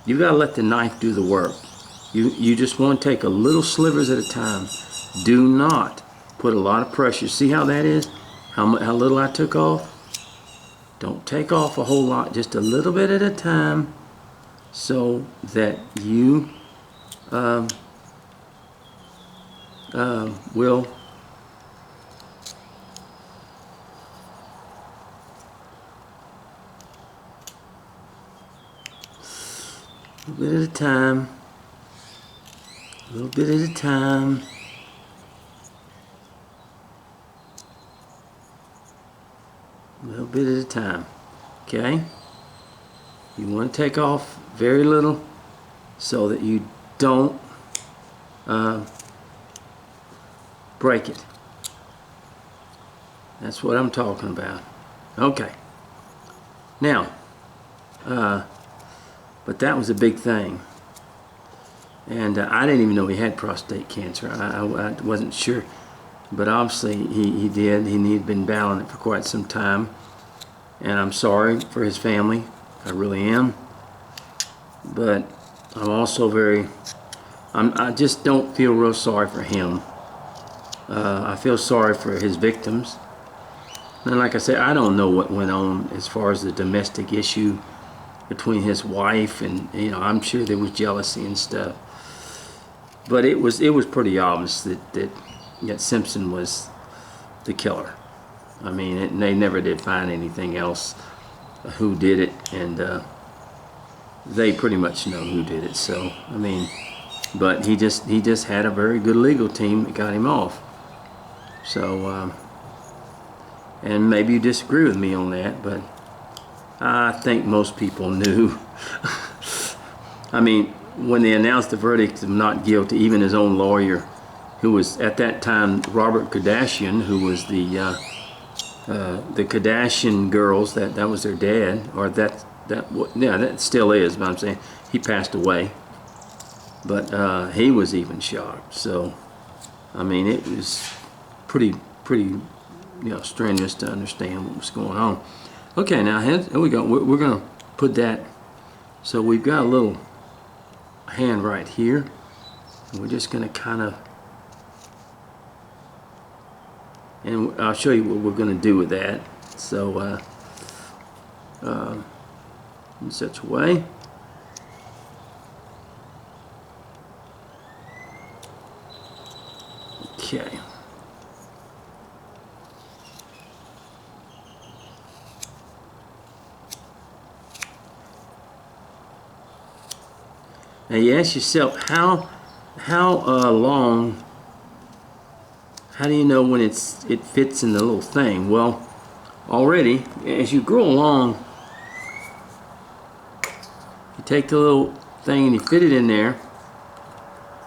You got to let the knife do the work. You just want to take a little slivers at a time. Do not put a lot of pressure. See how that is? How little I took off? Don't take off a whole lot, just a little bit at a time, so that you will a little bit at a time, a little bit at a time. A little bit at a time. Okay? You want to take off very little so that you don't break it. That's what I'm talking about. Okay. Now, but that was a big thing. And I didn't even know he had prostate cancer. I wasn't sure. But obviously he did. He had been battling it for quite some time. And I'm sorry for his family. I really am. But I'm also I just don't feel real sorry for him. I feel sorry for his victims. And like I said, I don't know what went on as far as the domestic issue between his wife and, you know, I'm sure there was jealousy and stuff. But it was pretty obvious that Simpson was the killer. I mean, they never did find anything else who did it, and they pretty much know who did it. So I mean, but he just had a very good legal team that got him off. So and maybe you disagree with me on that, but I think most people knew. I mean, when they announced the verdict of not guilty, even his own lawyer, who was at that time Robert Kardashian, who was the Kardashian girls, that was their dad, or that still is, but I'm saying he passed away. But he was even shocked. So I mean, it was pretty strenuous to understand what was going on. Okay, now here we go. We're gonna put that. So we've got a little hand right here, and we're just gonna kind of, and I'll show you what we're going to do with that. So in such a way. Okay. Now you ask yourself, how long, how do you know when it fits in the little thing? Well, already, as you grow along, you take the little thing and you fit it in there,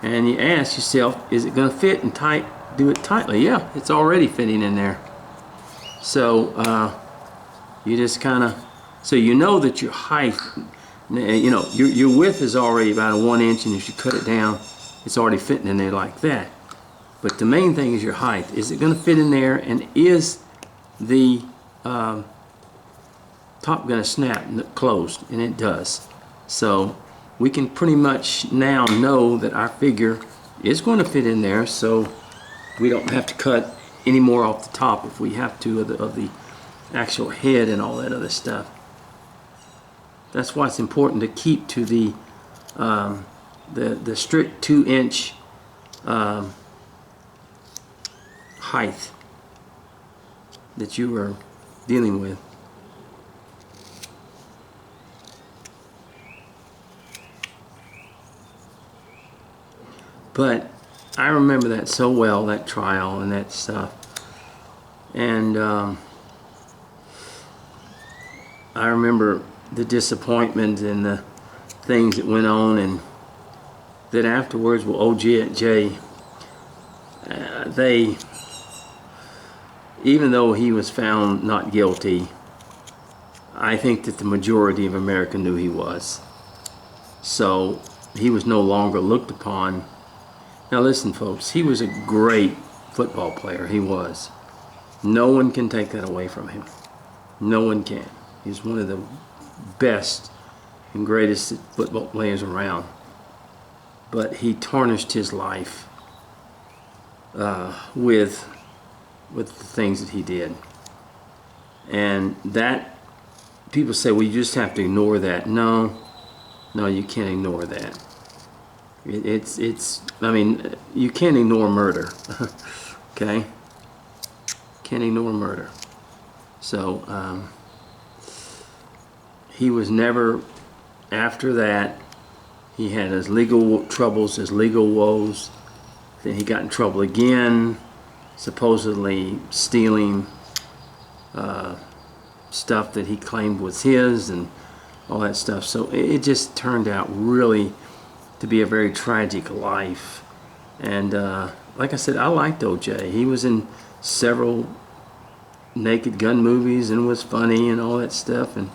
and you ask yourself, is it going to fit and do it tightly? Yeah, it's already fitting in there. So you just kind of, so you know that your height, you know, your width is already about 1 inch, and if you cut it down, it's already fitting in there like that. But the main thing is your height. Is it going to fit in there, and is the top going to snap closed? And it does. So we can pretty much now know that our figure is going to fit in there, so we don't have to cut any more off the top if we have to of the actual head and all that other stuff. That's why it's important to keep to the strict 2-inch height that you are dealing with. But I remember that so well, that trial and that stuff. And I remember the disappointment and the things that went on, and that afterwards, well, OJ, they, even though he was found not guilty, I think that the majority of America knew he was. So he was no longer looked upon. Now listen, folks, he was a great football player. He was. No one can take that away from him. No one can. He's one of the best and greatest football players around. But he tarnished his life with the things that he did. And that, people say, well, you just have to ignore that. No, you can't ignore that. I mean, you can't ignore murder, okay? Can't ignore murder. So, he was never, after that, he had his legal troubles, his legal woes. Then he got in trouble again, supposedly stealing stuff that he claimed was his and all that stuff. So it just turned out really to be a very tragic life. And like I said, I liked OJ. He was in several Naked Gun movies and was funny and all that stuff. And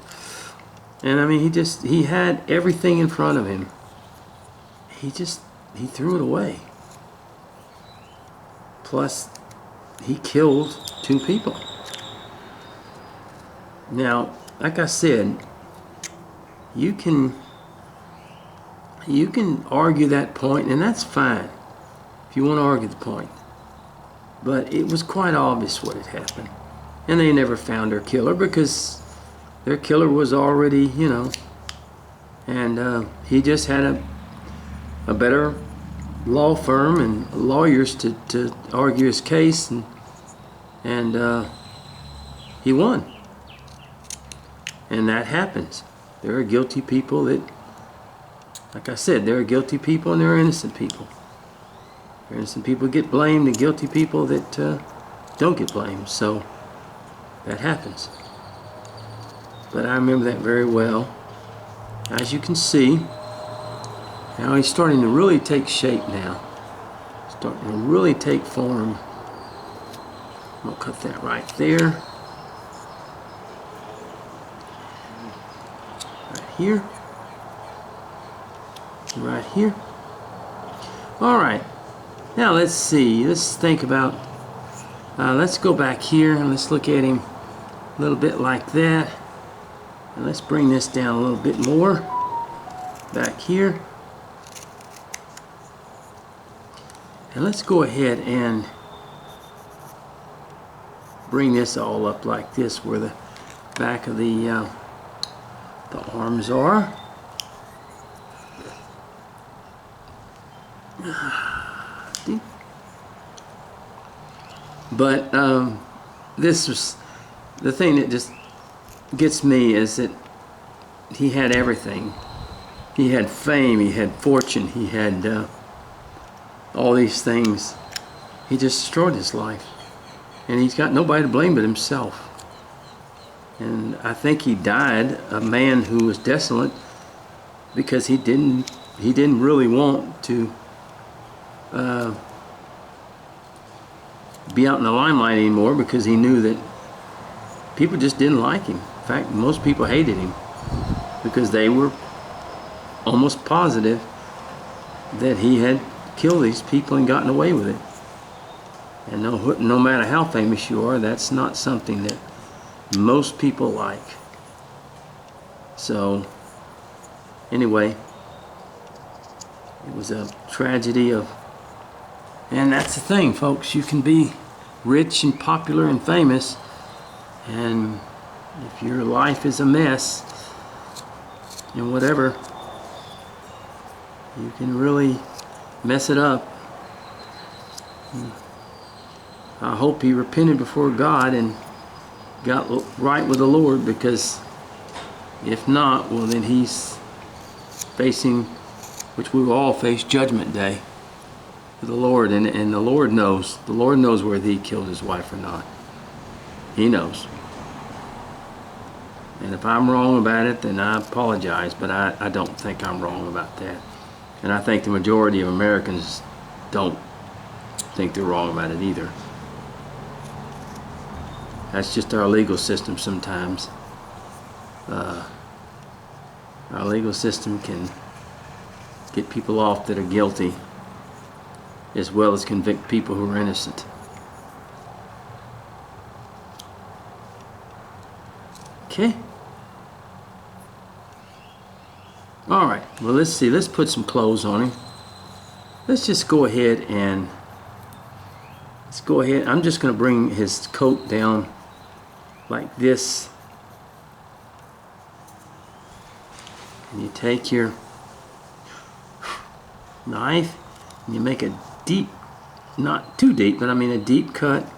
I mean, he had everything in front of him. He threw it away. Plus, he killed 2 people. Now, like I said, you can argue that point, and that's fine if you want to argue the point. But it was quite obvious what had happened. And they never found their killer because their killer was already, you know, and he just had a better law firm and lawyers to argue his case, and he won. And that happens. There are guilty people that, like I said, there are guilty people and there are innocent people. There are innocent people get blamed and guilty people that don't get blamed. So that happens. But I remember that very well. As you can see, now he's starting to really take shape now. Starting to really take form. I'm going to cut that right there. Right here. Right here. Alright. Now let's see. Let's think about... let's go back here and let's look at him a little bit like that. And let's bring this down a little bit more. Back here. And let's go ahead and bring this all up like this, where the back of the arms are. But this was the thing that just gets me, is that he had everything. He had fame, he had fortune, he had all these things. He just destroyed his life, and he's got nobody to blame but himself. And I think he died a man who was desolate because he didn't really want to be out in the limelight anymore, because he knew that people just didn't like him. In fact, most people hated him because they were almost positive that he had killed these people and gotten away with it. And no matter how famous you are, that's not something that most people like. So anyway, it was a tragedy and that's the thing, folks. You can be rich and popular and famous, and if your life is a mess and whatever, you can really mess it up. I hope he repented before God and got right with the Lord, because if not, well, then he's facing, which we will all face, Judgment Day with the Lord, and the Lord knows. The Lord knows whether he killed his wife or not. He knows. And if I'm wrong about it, then I apologize, but I don't think I'm wrong about that. And I think the majority of Americans don't think they're wrong about it either. That's just our legal system sometimes. Our legal system can get people off that are guilty, as well as convict people who are innocent. Okay? All right, well, let's see. Let's put some clothes on him. Let's just go ahead and I'm just going to bring his coat down like this. And you take your knife and you make a deep, not too deep, but I mean a deep cut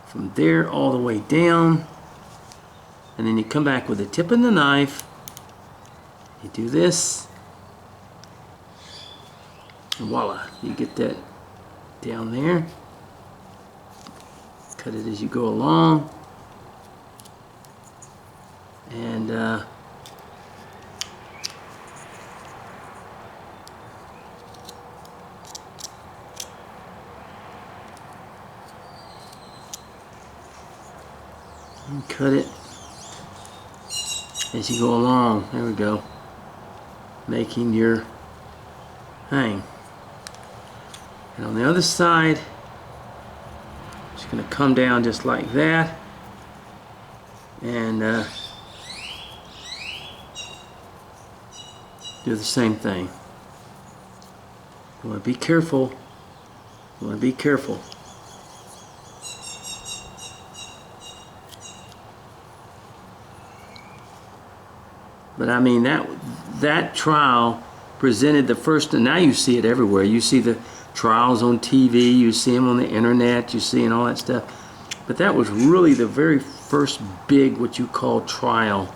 from there all the way down. And then you come back with the tip of the knife. You do this. And voila, you get that down there. Cut it as you go along. And cut it as you go along. There we go. Making your hang. And on the other side, just going to come down just like that. And do the same thing. You want to be careful. You want to be careful. But I mean, that trial presented the first, and now you see it everywhere. You see the trials on TV, you see them on the internet, you see and all that stuff. But that was really the very first big, what you call trial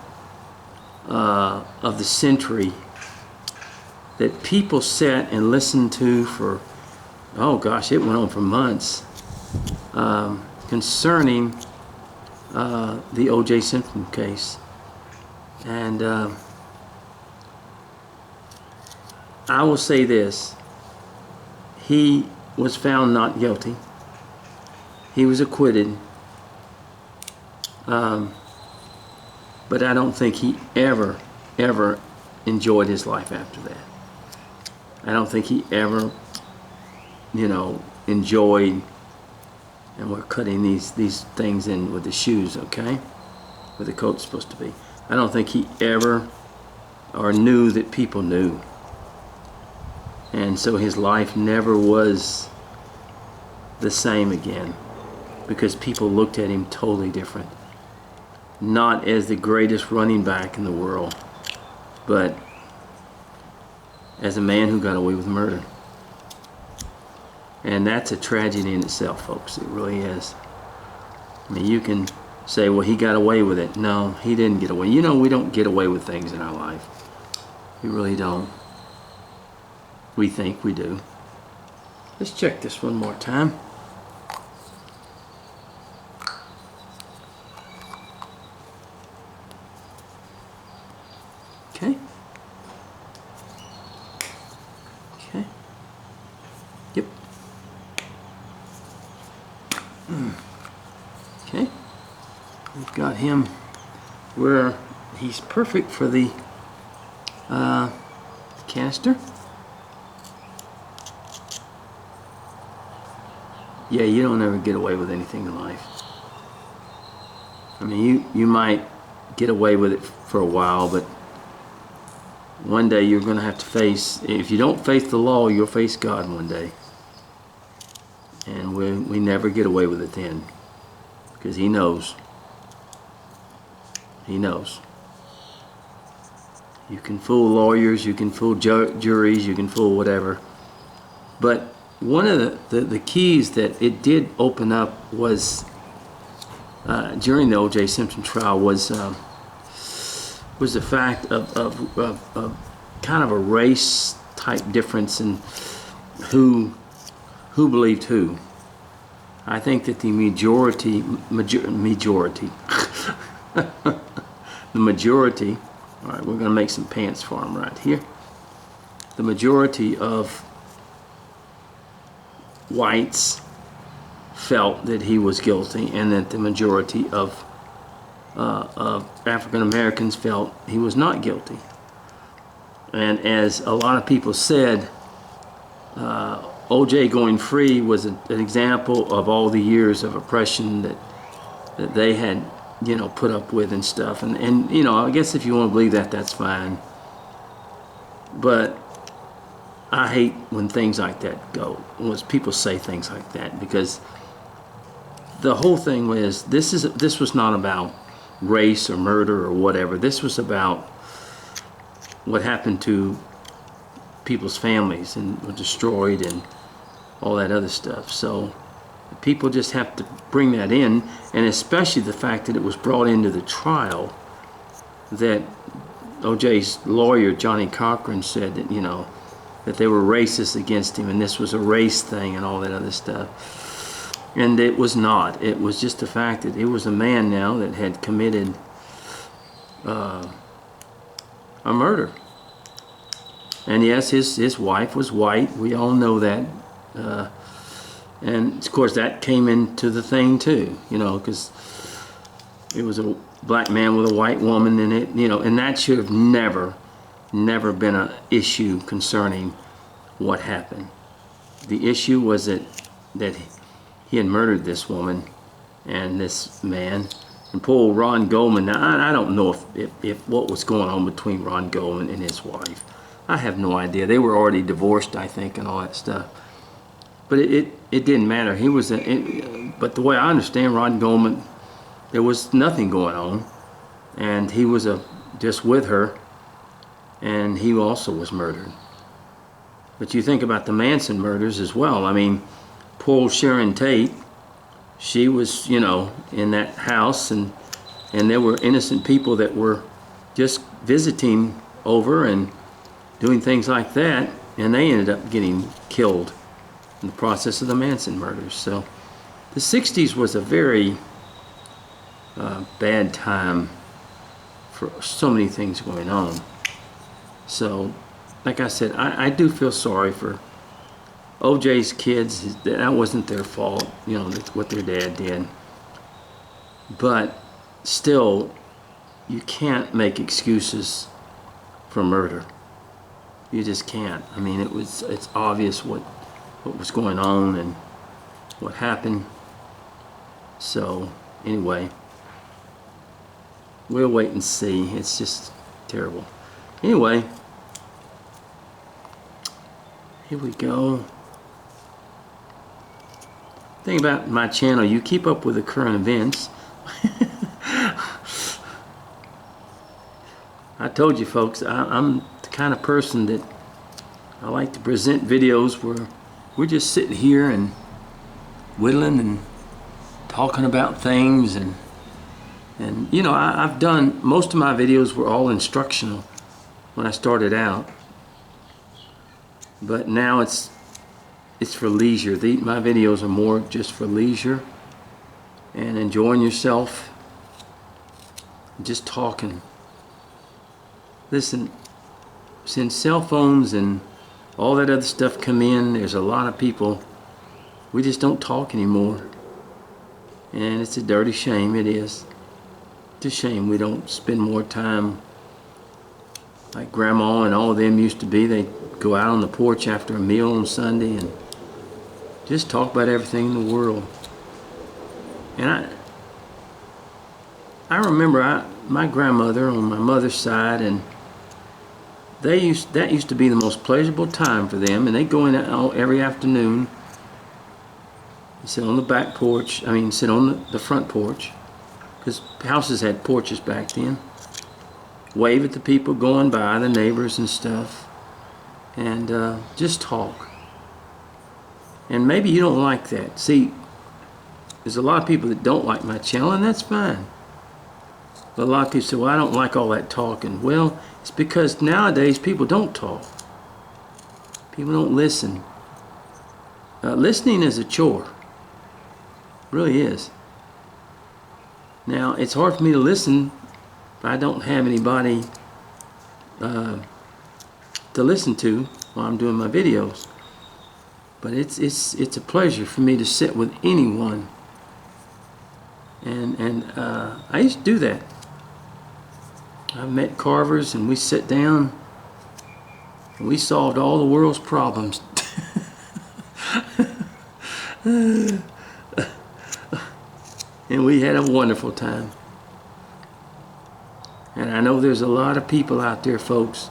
of the century that people sat and listened to for, oh gosh, it went on for months, concerning the O.J. Simpson case. And I will say this, he was found not guilty. He was acquitted. But I don't think he ever enjoyed his life after that. I don't think he ever, enjoyed, and we're cutting these things in with the shoes, okay? Where the coat's supposed to be. I don't think he ever or knew that people knew. And so his life never was the same again because people looked at him totally different. Not as the greatest running back in the world, but as a man who got away with murder. And that's a tragedy in itself, folks. It really is. I mean, you can say, well, he got away with it. No, he didn't get away. We don't get away with things in our life. We really don't. We think we do. Let's check this one more time. Okay. Okay. Yep. Okay. We've got him where he's perfect for the canister. Yeah, you don't ever get away with anything in life. I mean, you might get away with it for a while, but one day you're going to have to face, if you don't face the law, you'll face God one day. And we never get away with it then, because He knows. He knows. You can fool lawyers, you can fool juries, you can fool whatever. But one of the keys that it did open up was during the O.J. Simpson trial was the fact of kind of a race type difference in who believed who. I think that the majority the majority, all right, we're going to make some pants for him right here. The majority of whites felt that he was guilty, and that the majority of African Americans felt he was not guilty. And as a lot of people said, O.J. going free was an example of all the years of oppression that they had, put up with and stuff. And I guess if you want to believe that, that's fine. But I hate when things like that go, when people say things like that, because the whole thing was, this was not about race or murder or whatever. This was about what happened to people's families and were destroyed and all that other stuff. So people just have to bring that in, and especially the fact that it was brought into the trial, that OJ's lawyer, Johnny Cochran, said that, you know, that they were racist against him and this was a race thing and all that other stuff. And it was not. It was just the fact that it was a man now that had committed a murder. And yes, his wife was white. We all know that. And of course that came into the thing too, you know, because it was a black man with a white woman in it, you know, and that should have never been an issue concerning what happened. The issue was that he had murdered this woman and this man. And poor old Ron Goldman, now I don't know if what was going on between Ron Goldman and his wife. I have no idea. They were already divorced, I think, and all that stuff. But it didn't matter. He was but the way I understand Ron Goldman, there was nothing going on, and he was just with her, and he also was murdered. But you think about the Manson murders as well. I mean, poor old Sharon Tate, she was, you know, in that house, and there were innocent people that were just visiting over and doing things like that, and they ended up getting killed in the process of the Manson murders. So the 60s was a very bad time for so many things going on. So, like I said, I do feel sorry for OJ's kids. That wasn't their fault, you know, that's what their dad did. But still, you can't make excuses for murder. You just can't. I mean, it's obvious what was going on and what happened. So, anyway, we'll wait and see. It's just terrible. Anyway, here we go. Thing about my channel, you keep up with the current events. I told you folks, I'm the kind of person that I like to present videos where we're just sitting here and whittling and talking about things, and you know, I've done, most of my videos were all instructional when I started out, but now it's for leisure. My videos are more just for leisure and enjoying yourself, just talking. Listen, since cell phones and all that other stuff come in, there's a lot of people, we just don't talk anymore. And it's a dirty shame, it is. It's a shame we don't spend more time like Grandma and all of them used to be. They'd go out on the porch after a meal on Sunday and just talk about everything in the world. And I remember my grandmother on my mother's side, and that used to be the most pleasurable time for them, and they'd go in every afternoon and sit on the back porch, sit on the front porch, because houses had porches back then, wave at the people going by, the neighbors and stuff, and just talk. And maybe you don't like that. See, there's a lot of people that don't like my channel, and that's fine. But a lot of people say, well, I don't like all that talking. Well, it's because nowadays people don't talk. People don't listen. Listening is a chore. It really is. Now, it's hard for me to listen if I don't have anybody to listen to while I'm doing my videos. But it's a pleasure for me to sit with anyone. And I used to do that. I've met carvers, and we sit down and we solved all the world's problems. And we had a wonderful time. And I know there's a lot of people out there, folks,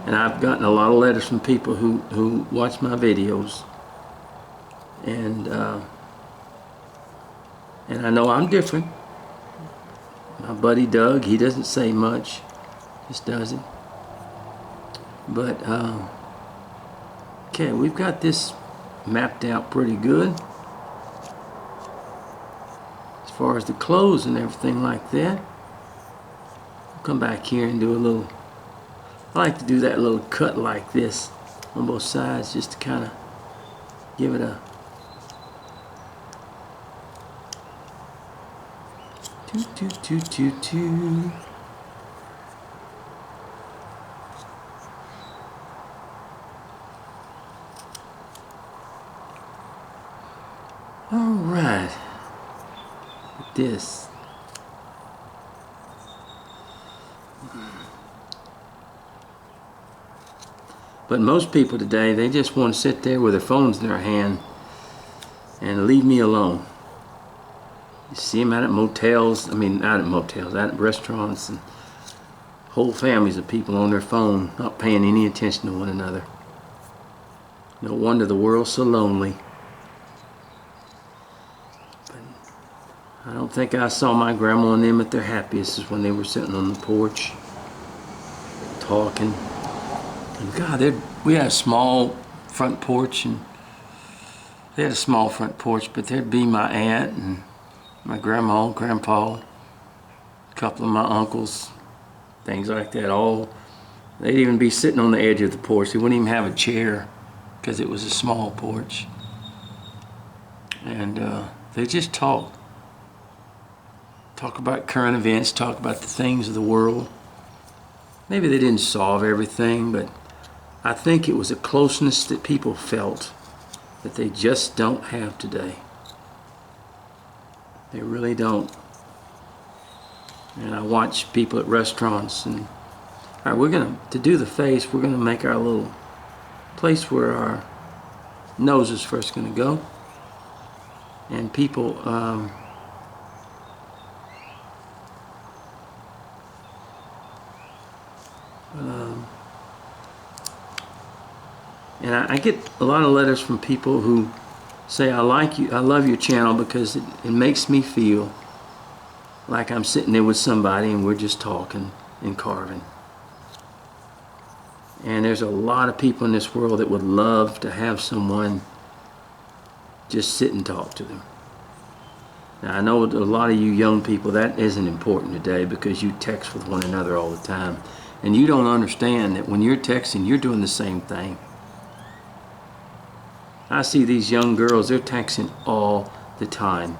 And I've gotten a lot of letters from people who watch my videos. And I know I'm different. My buddy Doug, he doesn't say much, just does it. But, okay, we've got this mapped out pretty good. As far as the clothes and everything like that. I'll come back here and do a little, I like to do that little cut like this on both sides just to kind of give it a two. All right, this. But most people today, they just want to sit there with their phones in their hand and leave me alone. You see them out at motels, out at restaurants, and whole families of people on their phone, not paying any attention to one another. No wonder the world's so lonely. But I don't think I saw my grandma and them at their happiest is when they were sitting on the porch, talking. And God, we had a small front porch, and they had a small front porch, but there'd be my aunt and my grandma, grandpa, a couple of my uncles, things like that. They'd even be sitting on the edge of the porch. They wouldn't even have a chair because it was a small porch. And they just talk about current events, talk about the things of the world. Maybe they didn't solve everything, but I think it was a closeness that people felt that they just don't have today. They really don't. And I watch people at restaurants, and all right, to do the face, we're gonna make our little place where our nose is first gonna go. And people, and I get a lot of letters from people who say, I love your channel because it makes me feel like I'm sitting there with somebody and we're just talking and carving. And there's a lot of people in this world that would love to have someone just sit and talk to them. Now I know a lot of you young people, that isn't important today because you text with one another all the time. And you don't understand that when you're texting, you're doing the same thing. I see these young girls, they're texting all the time.